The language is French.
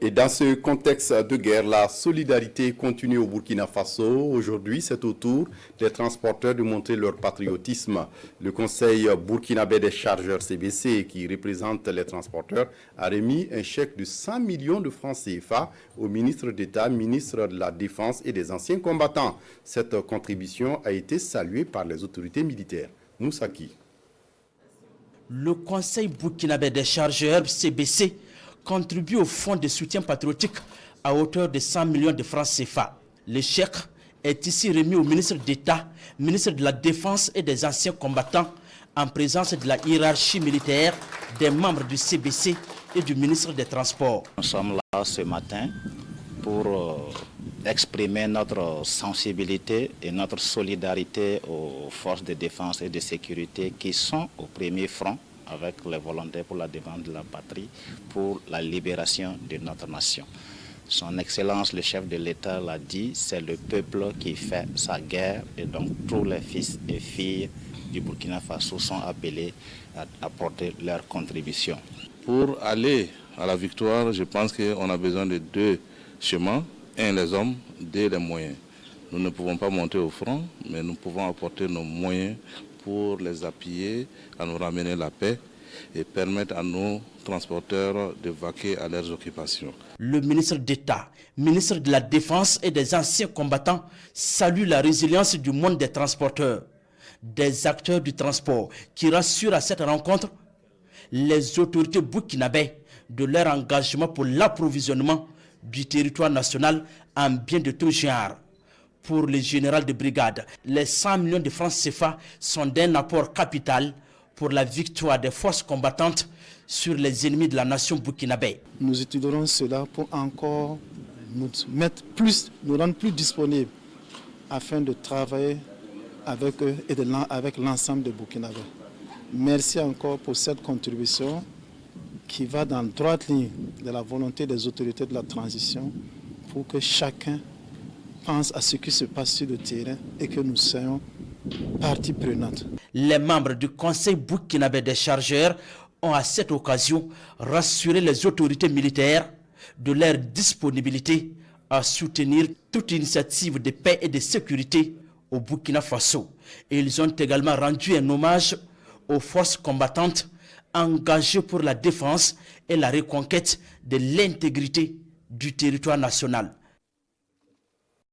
Et dans ce contexte de guerre, la solidarité continue au Burkina Faso. Aujourd'hui, c'est au tour des transporteurs de montrer leur patriotisme. Le Conseil burkinabé des chargeurs CBC, qui représente les transporteurs, a remis un chèque de 100 millions de francs CFA au ministre d'État, ministre de la Défense et des anciens combattants. Cette contribution a été saluée par les autorités militaires. Moussaki. Le Conseil burkinabé des chargeurs CBC contribue au fonds de soutien patriotique à hauteur de 100 millions de francs CFA. Le chèque est ici remis au ministre d'État, ministre de la Défense et des anciens combattants, en présence de la hiérarchie militaire, des membres du CBC et du ministre des Transports. Nous sommes là ce matin pour exprimer notre sensibilité et notre solidarité aux forces de défense et de sécurité qui sont au premier front avec les volontaires pour la défense de la patrie, pour la libération de notre nation. Son Excellence, le chef de l'État, l'a dit, c'est le peuple qui fait sa guerre et donc tous les fils et filles du Burkina Faso sont appelés à apporter leur contribution. Pour aller à la victoire, je pense qu'on a besoin de deux chemins, un les hommes, deux les moyens. Nous ne pouvons pas monter au front, mais nous pouvons apporter nos moyens pour les appuyer, à nous ramener la paix et permettre à nos transporteurs de vaquer à leurs occupations. Le ministre d'État, ministre de la Défense et des anciens combattants salue la résilience du monde des transporteurs, des acteurs du transport qui rassurent à cette rencontre les autorités burkinabées de leur engagement pour l'approvisionnement du territoire national en biens de tout genre. Pour le général de brigade, les 100 millions de francs CFA sont d'un apport capital pour la victoire des forces combattantes sur les ennemis de la nation burkinabé. Nous étudierons cela pour encore nous rendre plus disponibles afin de travailler avec eux et avec l'ensemble des Burkinabés. Merci encore pour cette contribution qui va dans la droite ligne de la volonté des autorités de la transition pour que chacun pense à ce qui se passe sur le terrain et que nous soyons partie prenante. Les membres du Conseil burkinabé des chargeurs ont à cette occasion rassuré les autorités militaires de leur disponibilité à soutenir toute initiative de paix et de sécurité au Burkina Faso. Et ils ont également rendu un hommage aux forces combattantes engagées pour la défense et la reconquête de l'intégrité du territoire national.